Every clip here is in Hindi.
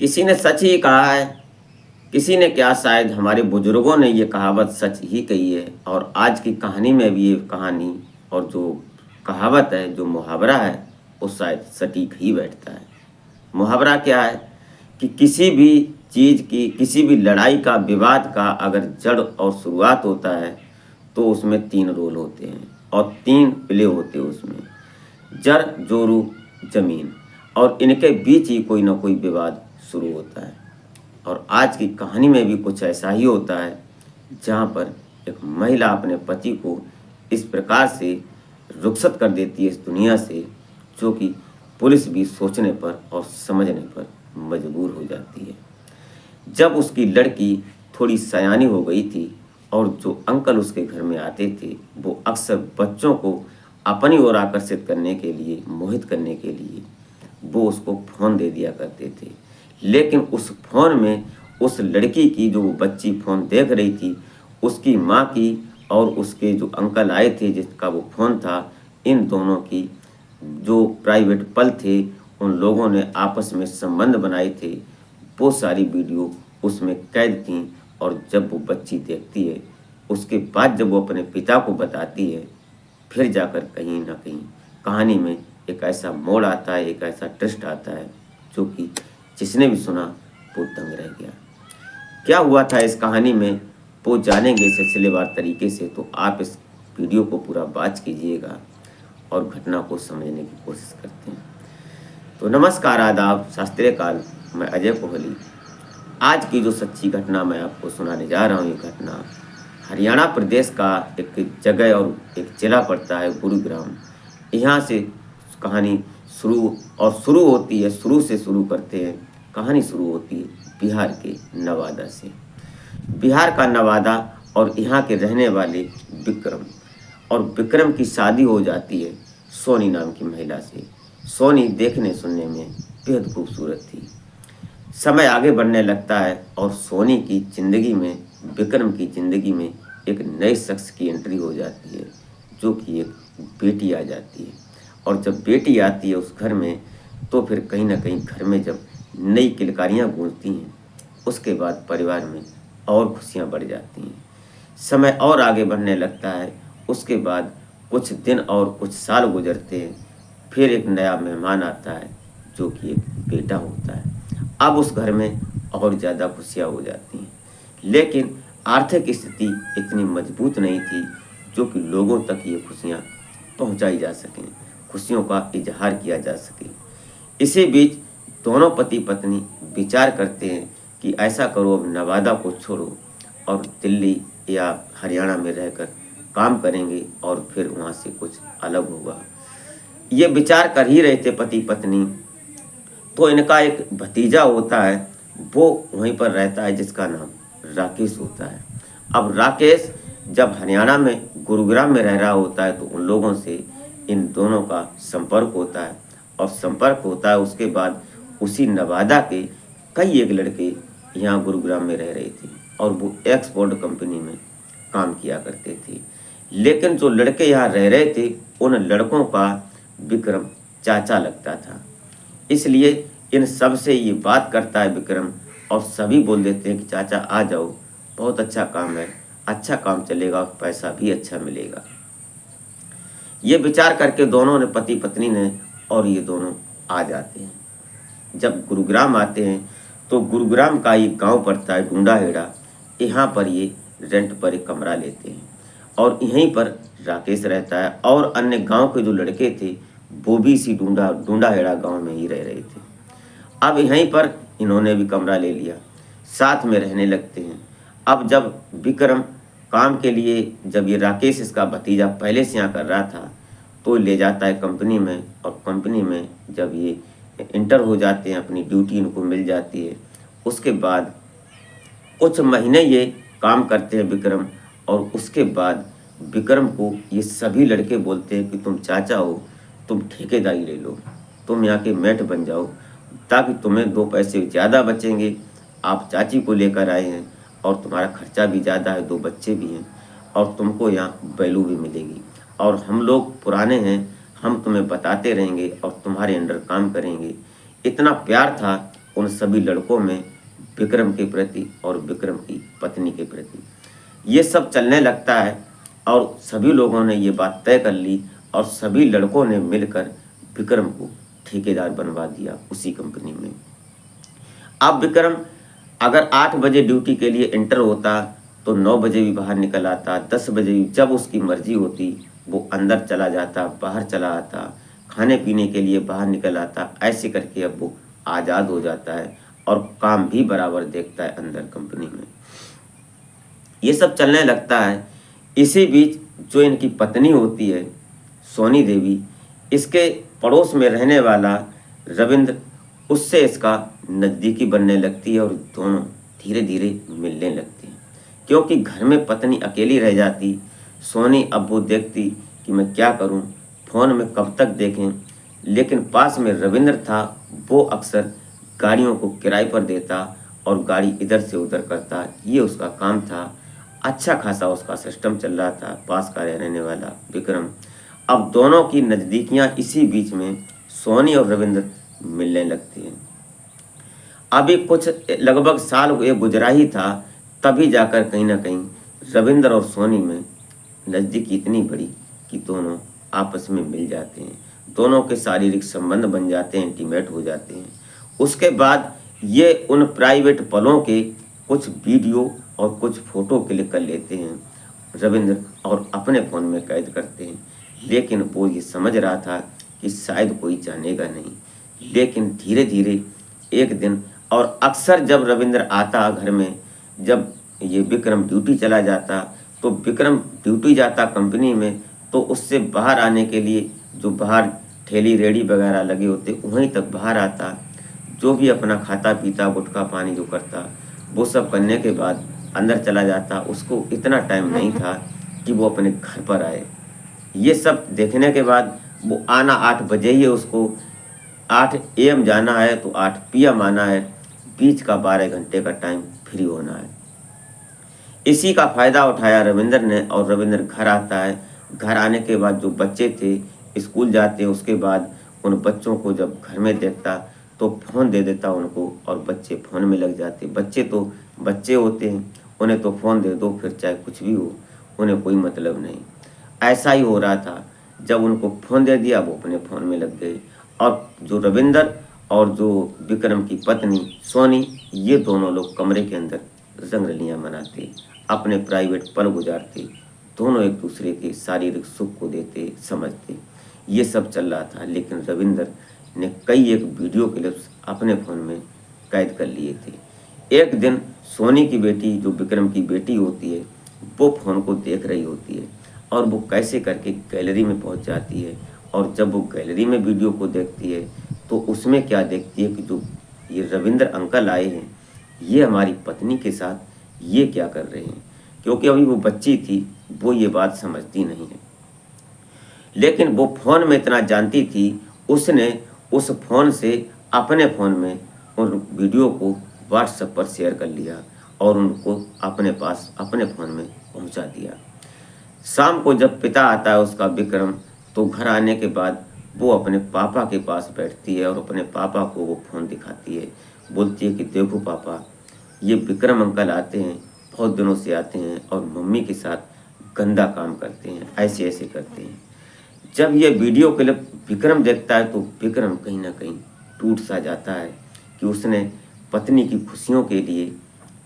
किसी ने सच ही कहा है, किसी ने क्या, शायद हमारे बुजुर्गों ने ये कहावत सच ही कही है। और आज की कहानी में भी ये कहानी और जो कहावत है, जो मुहावरा है, वो शायद सटीक ही बैठता है। मुहावरा क्या है कि किसी भी चीज़ की, किसी भी लड़ाई का, विवाद का अगर जड़ और शुरुआत होता है तो उसमें 3 रोल होते हैं और 3 प्ले होते हैं उसमें। जड़, जोरू, जमीन, और इनके बीच ही कोई ना कोई विवाद शुरू होता है। और आज की कहानी में भी कुछ ऐसा ही होता है, जहाँ पर एक महिला अपने पति को इस प्रकार से रुखसत कर देती है इस दुनिया से, जो कि पुलिस भी सोचने पर और समझने पर मजबूर हो जाती है। जब उसकी लड़की थोड़ी सयानी हो गई थी और जो अंकल उसके घर में आते थे, वो अक्सर बच्चों को अपनी ओर आकर्षित करने के लिए, मोहित करने के लिए वो उसको फ़ोन दे दिया करते थे। लेकिन उस फ़ोन में उस लड़की की, जो वो बच्ची फ़ोन देख रही थी, उसकी माँ की और उसके जो अंकल आए थे जिसका वो फ़ोन था, इन दोनों की जो प्राइवेट पल थे, उन लोगों ने आपस में संबंध बनाए थे, वो सारी वीडियो उसमें कैद थी। और जब वो बच्ची देखती है, उसके बाद जब वो अपने पिता को बताती है, फिर जाकर कहीं ना कहीं कहानी में एक ऐसा मोड़ आता है, एक ऐसा ट्विस्ट आता है, जो कि जिसने भी सुना वो दंग रह गया। क्या हुआ था इस कहानी में, वो जानेंगे सिलसिलेवार तरीके से। तो आप इस वीडियो को पूरा वॉच कीजिएगा और घटना को समझने की कोशिश करते हैं। तो नमस्कार, आदाब, शास्त्रीय काल। मैं अजय कोहली। आज की जो सच्ची घटना मैं आपको सुनाने जा रहा हूँ, ये घटना हरियाणा प्रदेश का एक जगह और एक जिला पड़ता है, गुरुग्राम। यहाँ से कहानी शुरू होती है, शुरू से शुरू करते हैं। कहानी शुरू होती है बिहार के नवादा से। बिहार का नवादा, और यहाँ के रहने वाले विक्रम। और विक्रम की शादी हो जाती है सोनी नाम की महिला से। सोनी देखने सुनने में बेहद खूबसूरत थी। समय आगे बढ़ने लगता है और सोनी की ज़िंदगी में, विक्रम की ज़िंदगी में एक नए शख्स की एंट्री हो जाती है, जो कि एक बेटी आ जाती है। और जब बेटी आती है उस घर में, तो फिर कहीं ना कहीं घर में जब नई किलकारियाँ गूंजती हैं, उसके बाद परिवार में और खुशियाँ बढ़ जाती हैं। समय और आगे बढ़ने लगता है। उसके बाद कुछ दिन और कुछ साल गुजरते हैं, फिर एक नया मेहमान आता है, जो कि एक बेटा होता है। अब उस घर में और ज़्यादा खुशियाँ हो जाती हैं। लेकिन आर्थिक स्थिति इतनी मजबूत नहीं थी, जो कि लोगों तक ये खुशियाँ पहुँचाई जा सकें, खुशियों का इजहार किया जा सके। इसी बीच दोनों पति पत्नी विचार करते हैं कि ऐसा करो, अब नवादा को छोड़ो और दिल्ली या हरियाणा में रहकर काम करेंगे और फिर वहाँ से कुछ अलग होगा। ये विचार कर ही रहे थे पति पत्नी, तो इनका एक भतीजा होता है, वो वहीं पर रहता है, जिसका नाम राकेश होता है। अब राकेश जब हरियाणा में गुरुग्राम में रह रहा होता है, तो उन लोगों से इन दोनों का संपर्क होता है। और संपर्क होता है उसके बाद उसी नवादा के कई एक लड़के यहाँ गुरुग्राम में रह रहे थे और वो एक्सपोर्ट कंपनी में काम किया करते थे। लेकिन जो लड़के यहाँ रह रहे थे, उन लड़कों का विक्रम चाचा लगता था। इसलिए इन सब से ये बात करता है विक्रम, और सभी बोल देते हैं कि चाचा आ जाओ, बहुत अच्छा काम है, अच्छा काम चलेगा, पैसा भी अच्छा मिलेगा। ये विचार करके दोनों ने, पति पत्नी ने, और ये दोनों आ जाते हैं। जब गुरुग्राम आते हैं तो गुरुग्राम का एक गांव पड़ता है ढूंढाहेड़ा, यहाँ पर ये रेंट पर एक कमरा लेते हैं और यहीं पर राकेश रहता है। और अन्य गांव के जो लड़के थे, वो भी इसी ढूंढाहेड़ा गांव में ही रह रहे थे। अब यहीं पर इन्होंने भी कमरा ले लिया, साथ में रहने लगते हैं। अब जब विक्रम काम के लिए, जब ये राकेश इसका भतीजा पहले से यहाँ कर रहा था, तो ले जाता है कंपनी में। और कंपनी में जब ये इंटर हो जाते हैं, अपनी ड्यूटी इनको मिल जाती है, उसके बाद कुछ महीने ये काम करते हैं विक्रम। और उसके बाद विक्रम को ये सभी लड़के बोलते हैं कि तुम चाचा हो, तुम ठेकेदारी ले लो, तुम यहाँ के मेट बन जाओ, ताकि तुम्हें 2 पैसे ज़्यादा बचेंगे। आप चाची को लेकर आए हैं और तुम्हारा खर्चा भी ज़्यादा है, 2 बच्चे भी हैं, और तुमको यहाँ वैल्यू भी मिलेगी। और हम लोग पुराने हैं, हम तुम्हें बताते रहेंगे और तुम्हारे अंडर काम करेंगे। इतना प्यार था उन सभी लड़कों में विक्रम के प्रति और विक्रम की पत्नी के प्रति। ये सब चलने लगता है और सभी लोगों ने ये बात तय कर ली और सभी लड़कों ने मिलकर विक्रम को ठेकेदार बनवा दिया उसी कंपनी में। अब विक्रम अगर 8 बजे ड्यूटी के लिए एंटर होता तो 9 बजे भी बाहर निकल आता, 10 बजे भी, जब उसकी मर्जी होती वो अंदर चला जाता, बाहर चला आता, खाने पीने के लिए बाहर निकल आता। ऐसे करके अब वो आज़ाद हो जाता है और काम भी बराबर देखता है अंदर कंपनी में। ये सब चलने लगता है। इसी बीच जो इनकी पत्नी होती है सोनी देवी, इसके पड़ोस में रहने वाला रविंद्र, उससे इसका नज़दीकी बनने लगती है और दोनों धीरे धीरे मिलने लगते हैं। क्योंकि घर में पत्नी अकेली रह जाती, सोनी अब वो देखती कि मैं क्या करूं, फ़ोन में कब तक देखें। लेकिन पास में रविंद्र था, वो अक्सर गाड़ियों को किराए पर देता और गाड़ी इधर से उधर करता, ये उसका काम था। अच्छा खासा उसका सिस्टम चल रहा था पास का रहने वाला विक्रम। अब दोनों की नज़दीकियां इसी बीच में सोनी और रविंद्र मिलने लगते हैं। अभी कुछ लगभग साल ये गुजरा ही था, तभी जाकर कहीं ना कहीं रविंद्र और सोनी में नज़दीकी इतनी बड़ी कि दोनों आपस में मिल जाते हैं, दोनों के शारीरिक संबंध बन जाते हैं, इंटीमेट हो जाते हैं। उसके बाद ये उन प्राइवेट पलों के कुछ वीडियो और कुछ फोटो क्लिक कर लेते हैं रविंद्र और अपने फ़ोन में कैद करते हैं। लेकिन वो ये समझ रहा था कि शायद कोई जानेगा नहीं। लेकिन धीरे धीरे एक दिन, और अक्सर जब रविंद्र आता घर में, जब ये विक्रम ड्यूटी चला जाता तो विक्रम ड्यूटी जाता कंपनी में, तो उससे बाहर आने के लिए जो बाहर ठेली रेडी वगैरह लगे होते वहीं तक बाहर आता, जो भी अपना खाता पीता गुटखा पानी जो करता वो सब करने के बाद अंदर चला जाता। उसको इतना टाइम नहीं था कि वो अपने घर पर आए। ये सब देखने के बाद वो आना 8 बजे ही है, उसको 8 AM जाना है तो 8 PM आना है, बीच का 12 घंटे का टाइम फ्री होना है। इसी का फ़ायदा उठाया रविंद्र ने और रविंद्र घर आता है। घर आने के बाद जो बच्चे थे स्कूल जाते, उसके बाद उन बच्चों को जब घर में देखता तो फ़ोन दे देता उनको और बच्चे फ़ोन में लग जाते। बच्चे तो बच्चे होते हैं, उन्हें तो फ़ोन दे दो फिर चाहे कुछ भी हो, उन्हें कोई मतलब नहीं। ऐसा ही हो रहा था, जब उनको फ़ोन दे दिया वो अपने फ़ोन में लग गए। और जो रविंद्र और जो विक्रम की पत्नी सोनी, ये दोनों लोग कमरे के अंदर रंगरलियाँ मनाते, अपने प्राइवेट पल गुजारते, दोनों एक दूसरे के शारीरिक सुख को देते समझते। ये सब चल रहा था। लेकिन रविंद्र ने कई एक वीडियो क्लिप्स अपने फ़ोन में कैद कर लिए थे। एक दिन सोनी की बेटी, जो विक्रम की बेटी होती है, वो फ़ोन को देख रही होती है और वो कैसे करके गैलरी में पहुंच जाती है। और जब वो गैलरी में वीडियो को देखती है तो उसमें क्या देखती है कि जो ये रविंद्र अंकल आए हैं, ये हमारी पत्नी के साथ ये क्या कर रहे हैं। क्योंकि अभी वो बच्ची थी, वो ये बात समझती नहीं है। लेकिन वो फ़ोन में इतना जानती थी, उसने उस फ़ोन से अपने फ़ोन में उन वीडियो को व्हाट्सएप पर शेयर कर लिया और उनको अपने पास अपने फ़ोन में पहुंचा दिया। शाम को जब पिता आता है उसका विक्रम, तो घर आने के बाद वो अपने पापा के पास बैठती है और अपने पापा को वो फ़ोन दिखाती है। बोलती है कि देखो पापा, ये विक्रम अंकल आते हैं, बहुत दिनों से आते हैं और मम्मी के साथ गंदा काम करते हैं, ऐसे ऐसे करते हैं। जब ये वीडियो क्लिप विक्रम देखता है तो विक्रम कहीं ना कहीं टूट सा जाता है कि उसने पत्नी की खुशियों के लिए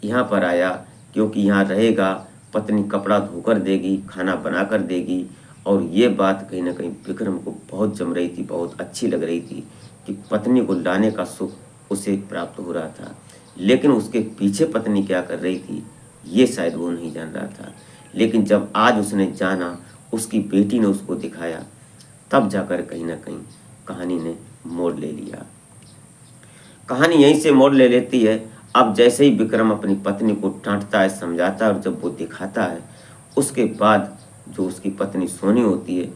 यहाँ पर आया, क्योंकि यहाँ रहेगा, पत्नी कपड़ा धोकर देगी, खाना बना कर देगी। और ये बात कहीं ना कहीं विक्रम को बहुत जम रही थी, बहुत अच्छी लग रही थी कि पत्नी को लाने का सुख उसे प्राप्त हो रहा था। लेकिन उसके पीछे पत्नी क्या कर रही थी ये शायद वो नहीं जान रहा था। लेकिन जब आज उसने जाना, उसकी बेटी ने उसको दिखाया, तब जाकर कहीं ना कहीं कहानी ने मोड़ ले लिया। कहानी यहीं से मोड़ ले लेती है। अब जैसे ही विक्रम अपनी पत्नी को डांटता है, समझाता है और जब वो दिखाता है, उसके बाद जो उसकी पत्नी सोनी होती है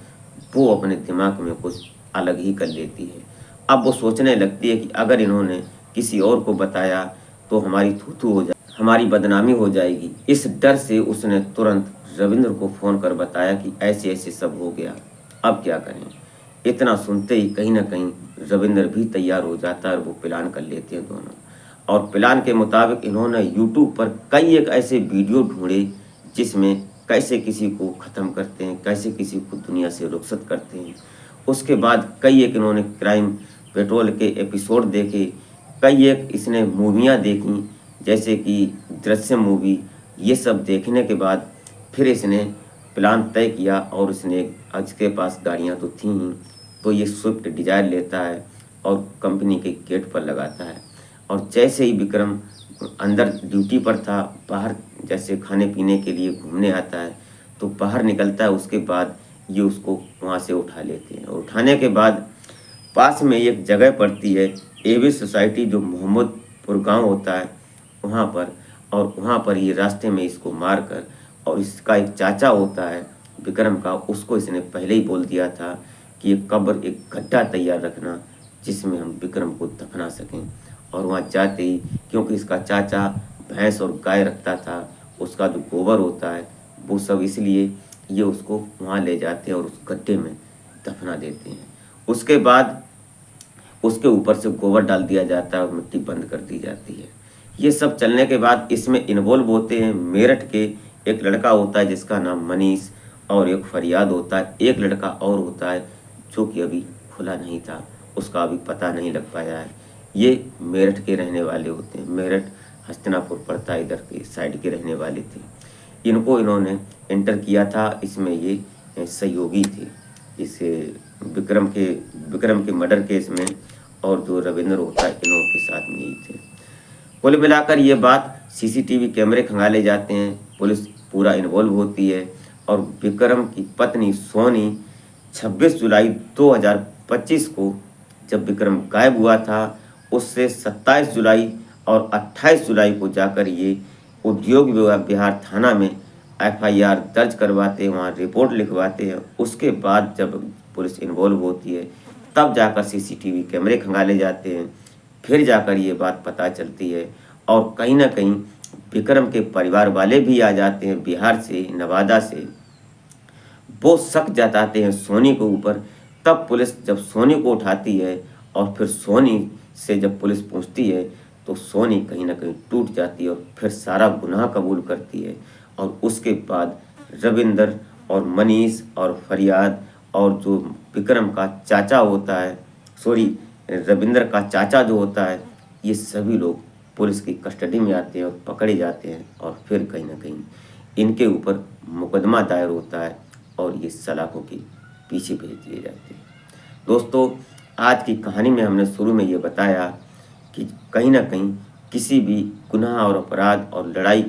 वो अपने दिमाग में कुछ अलग ही कर लेती है। अब वो सोचने लगती है कि अगर इन्होंने किसी और को बताया तो हमारी थू-थू हो जाए, हमारी बदनामी हो जाएगी। इस डर से उसने तुरंत रविंद्र को फ़ोन कर बताया कि ऐसे ऐसे सब हो गया, अब क्या करें। इतना सुनते ही कहीं ना कहीं रविंद्र भी तैयार हो जाता है और वो प्लान कर लेते हैं दोनों। और प्लान के मुताबिक इन्होंने यूट्यूब पर कई एक ऐसे वीडियो ढूंढे जिसमें कैसे किसी को ख़त्म करते हैं, कैसे किसी को दुनिया से रुखसत करते हैं। उसके बाद कई एक इन्होंने क्राइम पेट्रोल के एपिसोड देखे, कई एक इसने मूवियाँ देखी जैसे कि दृश्यम मूवी। ये सब देखने के बाद फिर इसने प्लान तय किया और इसने, इसके पास गाड़ियाँ तो थी ही, तो ये स्विफ्ट डिज़ायर लेता है और कंपनी के गेट पर लगाता है। और जैसे ही विक्रम अंदर ड्यूटी पर था, बाहर जैसे खाने पीने के लिए घूमने आता है, तो बाहर निकलता है। उसके बाद ये उसको वहाँ से उठा लेते हैं। और उठाने के बाद पास में एक जगह पड़ती है, एवी सोसाइटी, जो मोहम्मदपुर गांव होता है वहाँ पर। और वहाँ पर ये रास्ते में इसको मार कर, और इसका एक चाचा होता है विक्रम का, उसको इसने पहले ही बोल दिया था कि एक कब्र, एक गड्ढा तैयार रखना जिसमें हम विक्रम को दफना सकें। और वहाँ जाते ही, क्योंकि इसका चाचा भैंस और गाय रखता था, उसका जो गोबर होता है वो सब, इसलिए ये उसको वहाँ ले जाते हैं और उस गड्ढे में दफना देते हैं। उसके बाद उसके ऊपर से गोबर डाल दिया जाता है और मिट्टी बंद कर दी जाती है। ये सब चलने के बाद इसमें इन्वॉल्व होते हैं मेरठ के एक लड़का होता है जिसका नाम मनीष, और एक फरियाद होता है, एक लड़का और होता है जो कि अभी खुला नहीं था, उसका अभी पता नहीं लग पाया है। ये मेरठ के रहने वाले होते हैं, मेरठ हस्तिनापुर पड़ता है, इधर के साइड के रहने वाले थे। इनको इन्होंने एंटर किया था, इसमें ये सहयोगी थे इस विक्रम के मर्डर केस में, और जो रविंद्र होता है इन्हों के साथ में ही थे। कुल मिलाकर ये बात, सीसीटीवी कैमरे खंगाले जाते हैं, पुलिस पूरा इन्वॉल्व होती है। और विक्रम की पत्नी सोनी 26 जुलाई 2025 को, जब विक्रम गायब हुआ था, उससे 27 जुलाई और 28 जुलाई को जाकर ये उद्योग विहार थाना में एफआईआर दर्ज करवाते हैं, वहाँ रिपोर्ट लिखवाते हैं। उसके बाद जब पुलिस इन्वॉल्व होती है तब जाकर सीसीटीवी कैमरे खंगाले जाते हैं, फिर जाकर ये बात पता चलती है। और कहीं ना कहीं विक्रम के परिवार वाले भी आ जाते हैं, बिहार से, नवादा से, वो शक जताते हैं सोनी के ऊपर। तब पुलिस जब सोनी को उठाती है और फिर सोनी से जब पुलिस पूछती है तो सोनी कहीं ना कहीं टूट जाती है और फिर सारा गुनाह कबूल करती है। और उसके बाद रविंदर और मनीष और फरियाद और जो विक्रम का चाचा होता है, रविंदर का चाचा जो होता है, ये सभी लोग पुलिस की कस्टडी में आते हैं और पकड़े जाते हैं। और फिर कहीं ना कहीं इनके ऊपर मुकदमा दायर होता है और ये सलाखों के पीछे भेज दिए जाते हैं। दोस्तों, आज की कहानी में हमने शुरू में ये बताया कि कहीं ना कहीं किसी भी गुनाह और अपराध और लड़ाई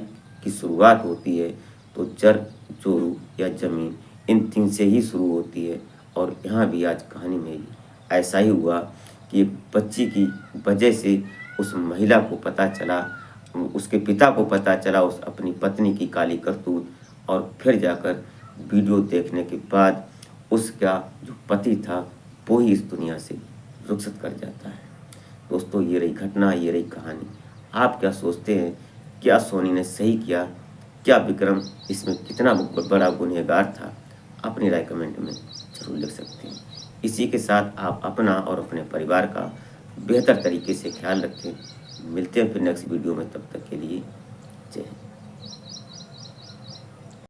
की शुरुआत होती है तो जर, जोरू या ज़मीन, इन तीन से ही शुरू होती है। और यहाँ भी आज कहानी में ही ऐसा ही हुआ कि एक बच्ची की वजह से उस महिला को पता चला, उसके पिता को पता चला उस अपनी पत्नी की काली करतूत। और फिर जाकर वीडियो देखने के बाद उसका जो पति था वो ही इस दुनिया से रुखसत कर जाता है। दोस्तों, ये रही घटना, ये रही कहानी। आप क्या सोचते हैं? क्या सोनी ने सही किया? क्या विक्रम इसमें कितना बड़ा गुनहगार था? अपनी राय कमेंट में जरूर लिख सकते हैं। इसी के साथ आप अपना और अपने परिवार का बेहतर तरीके से ख्याल रखें। मिलते हैं फिर नेक्स्ट वीडियो में, तब तक के लिए जय हिंद।